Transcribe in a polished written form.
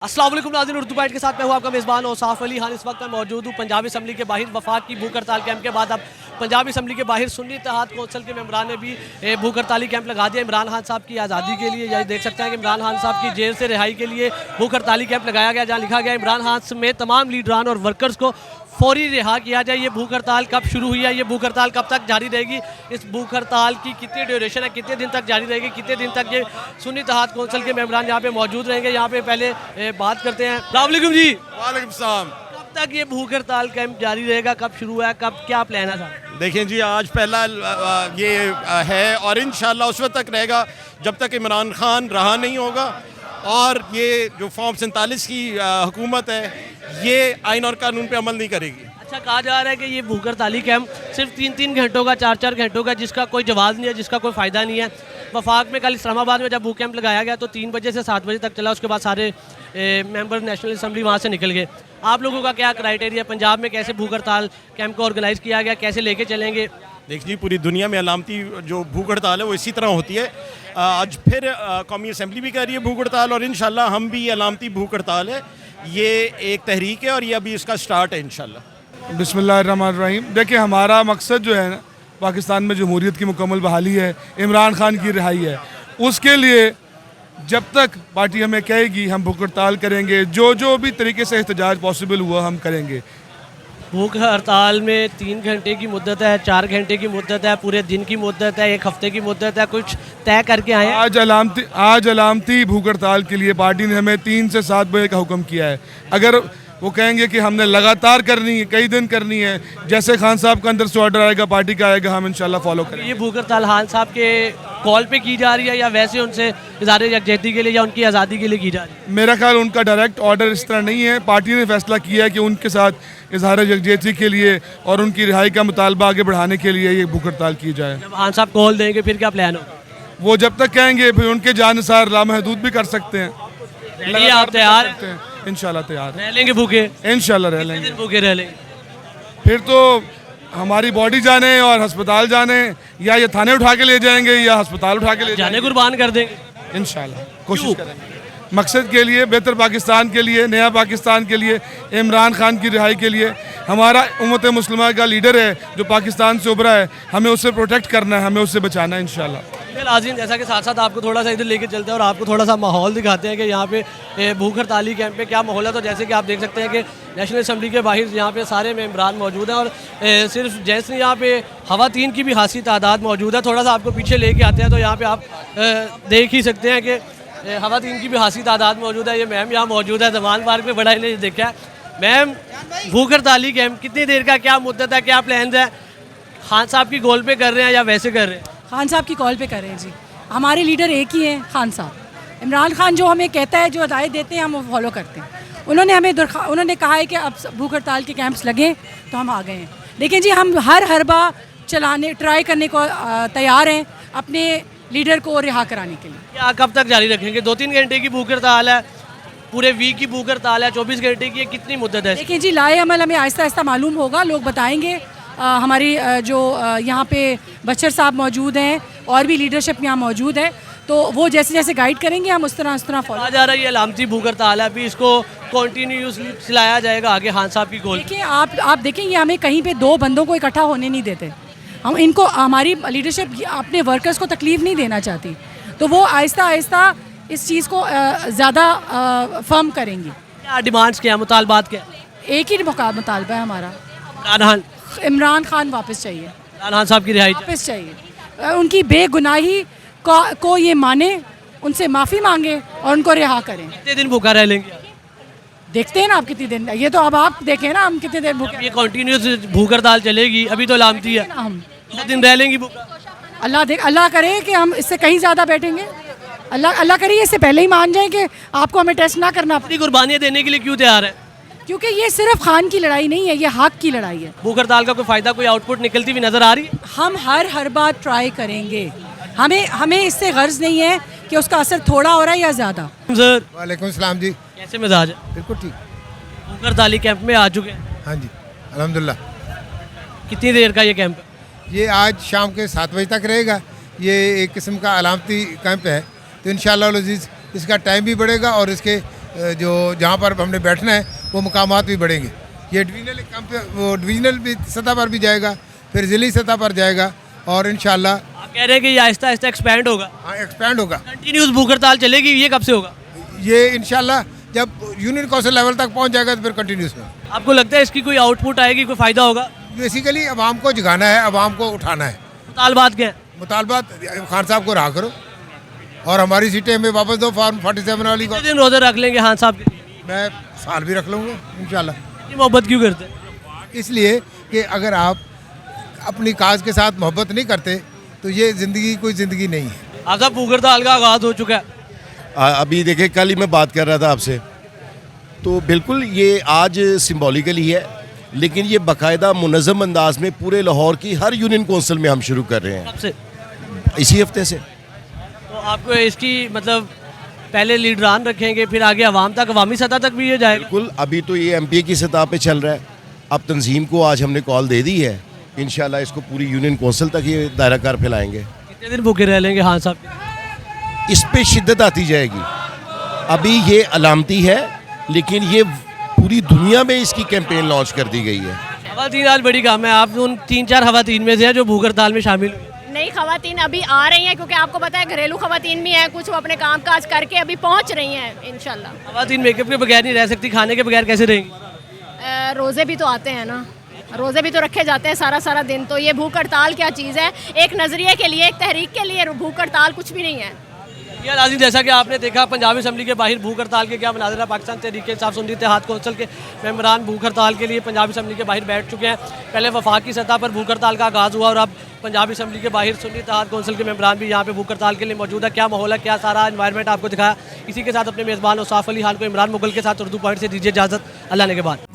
अस्सलाम वालेकुम नाज़रीन, उर्दू बाइट के साथ मैं हूँ आपका मेज़बान औसाफ अली खान। इस वक्त मैं मौजूद हूँ पंजाबी असम्बली के बाहर। वफाक की भूख हड़ताल कैंप के बाद अब पंजाबी असम्बली के बाहर सुन्नी इत्तेहाद कौंसिल के मेम्बरान ने भी भूख हड़ताली कैंप लगा दिया। इमरान खान साहब की आज़ादी के लिए, यही देख सकते हैं कि इमरान खान साहब की जेल से रिहाई के लिए भूख हड़ताली कैंप लगाया गया, जहाँ लिखा गया इमरान खान समेत तमाम लीडरान और वर्कर्स को फौरी रिहा किया जाए। ये भूख हड़ताल कब शुरू हुई है, ये भूख हड़ताल कब तक जारी रहेगी, इस भूख हड़ताल की कितनी ड्यूरेशन है, कितने दिन तक जारी रहेगी, कितने दिन तक ये सुन्नी इत्तेहाद कौंसिल के मेम्बरान यहाँ पे मौजूद रहेंगे। यहाँ पे पहले बात करते हैं। अस्सलाम वालेकुम जी। वालेकुम सलाम। कब तक ये भूख हड़ताल कैंप जारी रहेगा, कब शुरू हुआ है, कब क्या प्लान है साहब? देखें जी, आज पहला ये है और इंशाल्लाह उस वक्त तक रहेगा जब तक इमरान खान रहा नहीं होगा। और ये जो फॉर्म 47 की हुकूमत है, ये आइन और कानून पे अमल नहीं करेगी। अच्छा, कहा जा रहा है कि ये भूख हड़ताली कैंप सिर्फ 3-3 घंटों का, 4-4 घंटों का, जिसका कोई जवाब नहीं है, जिसका कोई फ़ायदा नहीं है। वफाक में कल इस्लामाबाद में जब भूख कैंप लगाया गया तो 3 बजे से 7 बजे तक चला। उसके बाद सारे मेंबर नेशनल असम्बली वहाँ से निकल गए। आप लोगों का क्या क्राइटेरिया, पंजाब में कैसे भूख हड़ताल कैंप को ऑर्गेनाइज़ किया गया, कैसे लेके चलेंगे? देखिए, पूरी दुनिया में अलामती जो भूख हड़ताल है वो इसी तरह होती है। आज फिर कौमी असम्बली भी कर रही है भूख हड़ताल, और इंशाल्लाह हम भी अलामती भूख हड़ताल है। ये एक तहरीक है और ये अभी इसका स्टार्ट है इंशाल्लाह। बिस्मिल्लाहिर्रहमानिर्रहीम। देखिए, हमारा मकसद जो है ना, पाकिस्तान में जमहूरियत की मुकम्मल बहाली है, इमरान खान की रिहाई है। उसके लिए जब तक पार्टी हमें कहेगी हम भूख हड़ताल करेंगे। जो भी तरीके से एहतजाज पॉसिबल हुआ हम करेंगे। भूख हड़ताल में 3 घंटे की मुद्दत है, 4 घंटे की मुद्दत है, पूरे दिन की मुद्दत है, 1 हफ्ते की मुद्दत है, कुछ तय करके आए हैं? आज अलामती भूख हड़ताल के लिए पार्टी ने हमें 3 से 7 बजे का हुक्म किया है। अगर वो कहेंगे कि हमने लगातार करनी है, कई दिन करनी है, जैसे खान साहब का अंदर से ऑर्डर आएगा, पार्टी का आएगा, हम इंशाल्लाह फॉलो करेंगे। ये भूख हड़ताल खान साहब के कॉल पे की जा रही है या वैसे उनसे इज़हार यकजहती के लिए या उनकी आज़ादी के लिए की जा रही है? मेरा ख्याल उनका डायरेक्ट ऑर्डर इस तरह नहीं है। पार्टी ने फैसला किया है कि उनके साथ इज़हार यकजहती के लिए और उनकी रिहाई का मुतालबा आगे बढ़ाने के लिए ये भूख हड़ताल की जाए। जब खान साहब कॉल देंगे फिर क्या प्लान होगा? वो जब तक कहेंगे फिर उनके जानसार लामहदूद भी कर सकते हैं। रहिए, आप तैयार हैं? इंशाल्लाह तैयार रह लेंगे भूखे? इंशाल्लाह रह कितने लेंगे। दिन भूखे रह लेंगे? फिर तो हमारी बॉडी जाने और अस्पताल जाने, या ये थाने उठा के ले जाएंगे या अस्पताल उठा के ले जाने कुर्बान कर देंगे इंशाल्लाह कोशिश करेंगे। मकसद के लिए, बेहतर पाकिस्तान के लिए, नया पाकिस्तान के लिए, इमरान खान की रिहाई के लिए। हमारा उम्मत मुस्लिमा का लीडर है जो पाकिस्तान से उभरा है, हमें उससे प्रोटेक्ट करना है, हमें उससे बचाना है इंशाल्लाह। नाज़रीन, जैसा कि साथ साथ आपको थोड़ा सा इधर लेके चलते हैं और आपको थोड़ा सा माहौल दिखाते हैं कि यहाँ पे भूख हड़ताली कैंप पे क्या माहौल है। तो जैसे कि आप देख सकते हैं कि नेशनल असम्बली के बाहर यहाँ पे सारे मेम्बरान मौजूद हैं और सिर्फ जैसे यहाँ पे खवातीन की भी खासी तादाद मौजूद है। थोड़ा सा आपको पीछे लेके आते हैं तो यहाँ पे आप देख ही सकते हैं कि खवातीन की भी खासी तादाद मौजूद है। ये मैम यहाँ मौजूद है, जमान पार्क में बड़ा इन्हें देखा है। मैम, भूख हड़ताली कैंप कितनी देर का, क्या मुद्दत है, क्या प्लान है? खान साहब की गोल पे कर रहे हैं या वैसे कर रहे हैं? खान साहब की कॉल पे कर रहे हैं जी। हमारे लीडर एक ही हैं, खान साहब। इमरान खान जो हमें कहता है, जो हिदायत देते हैं, हम वो फॉलो करते हैं। उन्होंने कहा है कि अब भूख हड़ताल के कैंप्स लगें तो हम आ गए हैं। लेकिन जी, हम हर हरबा ट्राई करने को तैयार हैं अपने लीडर को रिहा कराने के लिए। क्या कब तक जारी रखेंगे? 2-3 घंटे की भूख हड़ताल है, पूरे वीक की भूख हड़ताल है, 24 घंटे की, कितनी मुद्दत है? देखिए जी, लाए अमल हमें आहिस्ता आहिस्ता मालूम होगा, लोग बताएंगे। हमारी जो यहाँ पे बशर साहब मौजूद हैं और भी लीडरशिप यहाँ मौजूद है, तो वो जैसे जैसे गाइड करेंगे हम उस तरह फॉलो। कहा जा रहा है ये अलामती भूख हड़ताल है, अभी इसको कंटिन्यूसली चलाया जाएगा आगे खान साहब की गोल। देखिए, आप देखें, ये हमें कहीं पे 2 बंदों को इकट्ठा होने नहीं देते। हम इनको, हमारी लीडरशिप अपने वर्कर्स को तकलीफ़ नहीं देना चाहती, तो वो आहिस्ता आहिस्ता इस चीज़ को ज़्यादा फर्म करेंगे। क्या डिमांड्स क्या, मुतालबात क्या? एक ही मुतालबा है हमारा, इमरान खान वापस चाहिए, इमरान खान साहब की रिहाई वापस चाहिए। उनकी बेगुनाही को ये माने, उनसे माफ़ी मांगे और उनको रिहा करें। कितने दिन भूखा रह लेंगे? देखते हैं ना आप कितनी दिन, ये तो अब आप देखें ना हम कितने देर भूखे। ये कंटिन्यूस भूख हड़ताल चलेगी, अभी तो अलामती है, हम कितने दिन रह लेंगी भूखा? अल्लाह करे कि हम इससे कहीं ज़्यादा बैठेंगे। अल्लाह करे इससे पहले ही मान जाए कि आपको हमें टेस्ट ना करना पड़े। अपनी कुर्बानियाँ देने के लिए क्यों तैयार है? क्योंकि ये सिर्फ खान की लड़ाई नहीं है, ये हक की लड़ाई है। भूख हड़ताल का कोई फ़ायदा, कोई आउटपुट निकलती हुई नज़र आ रही है? हम हर बार ट्राई करेंगे। हमें इससे गर्ज नहीं है कि उसका असर थोड़ा हो रहा है या ज़्यादा। सर, वालेकुम सलाम जी। कैसे मिजाज है? बिल्कुल ठीक। भूख हड़ताली कैंप में आ चुके हैं? हाँ जी, अल्हम्दुलिल्लाह। कितनी देर का ये कैंप है? ये आज शाम के 7 बजे तक रहेगा। ये एक किस्म का अलामती कैंप है, तो इंशाअल्लाह अज़ीज़ इसका टाइम भी बढ़ेगा और इसके जो जहाँ पर हमने बैठना है वो मकामात भी बढ़ेंगे। ये डिवीज़नल भी सतह पर भी जाएगा, फिर ज़िली सतह पर जाएगा और इंशाल्लाह आप कह रहे हैं कि ये आहिस्ता आहिस्ता एक्सपैंड होगा, हाँ एक्सपैंड होगा। कंटिन्यूस भूख हड़ताल चलेगी, ये कब से होगा? ये इंशाल्लाह जब यूनियन काउंसिल लेवल तक पहुँच जाएगा तो फिर कंटिन्यूस में। आपको लगता है इसकी कोई आउटपुट आएगी, कोई फ़ायदा होगा? बेसिकली अवाम को जगाना है, अवाम को उठाना है। मुतालबात क्या है? मुतालबात खान साहब को रहा करो और हमारी सीटें हमें वापस दो फॉर्म 47 वाली को। कितने दिन रोज़े रख लेंगे खान साहब के? मैं साल भी रख लूँगा इंशाल्लाह। इतनी मोहब्बत क्यों करते हैं? इसलिए कि अगर आप अपनी काज के साथ मोहब्बत नहीं करते तो ये ज़िंदगी कोई ज़िंदगी नहीं है। आप साहब भूख हड़ताल का आगाज़ हो चुका है, अभी देखिए कल ही मैं बात कर रहा था आपसे, तो बिल्कुल ये आज सिंबॉलिकली है, लेकिन ये बाकायदा मुनज़्ज़म अंदाज में पूरे लाहौर की हर यूनियन कौंसिल में हम शुरू कर रहे हैं कब से? इसी हफ्ते से। तो आपको इसकी मतलब पहले लीडरान रखेंगे, फिर आगे अवाम तक, अवामी सतह तक भी ये जाएगा? बिल्कुल, अभी तो ये MPA की सतह पे चल रहा है, अब तंजीम को आज हमने कॉल दे दी है, इंशाल्लाह इसको पूरी यूनियन कौंसिल तक ये दायरा कार फैलाएंगे। कितने दिन भूखे रह लेंगे खान साहब? इस पे शिद्दत आती जाएगी। अभी ये अलामती है, लेकिन ये पूरी दुनिया में इसकी कैंपेन लॉन्च कर दी गई है। खवातीन आज बड़ी काम है, आप उन 3-4 खवातीन में से हैं जो भूख हड़ताल में शामिल हुई। नई खवातीन अभी आ रही हैं, क्योंकि आपको पता है घरेलू खवातीन भी हैं, कुछ वो अपने काम काज करके अभी पहुंच रही हैं इंशाल्लाह। खवातीन मेकअप के बगैर नहीं रह सकती, खाने के बगैर कैसे रहेंगी? रोज़े भी तो आते हैं ना, रोज़े भी तो रखे जाते हैं सारा दिन, तो ये भूख हड़ताल क्या चीज़ है? एक नज़रिए के लिए, एक तहरीक के लिए भूख हड़ताल कुछ भी नहीं है। यार नाज़रीन, जैसा कि आपने देखा पंजाबी असम्बली के बाहर भूख हड़ताल के क्या मनाज़र है। पाकिस्तान तहरीक-ए-इंसाफ सुन्नी इत्तेहाद कौंसिल के मेंबरान भूख हड़ताल के लिए पंजाबी असम्बली के बाहर बैठ चुके हैं। पहले वफाकी सतह पर भूख हड़ताल का आगाज़ हुआ और अब पंजाबी असम्बली के बाहर सुन्नी इत्तेहाद कौंसिल के मेंबरान भी यहाँ पे भूख हड़ताल के लिए मौजूद है। क्या माहौल है, क्या सारा एनवायरनमेंट आपको दिखाया। इसी के साथ अपने मेज़बान औसाफ अली खान को इमरान मुगल के साथ उर्दू पॉइंट से दीजिए इजाज़त। अल्लाह ने के बाद।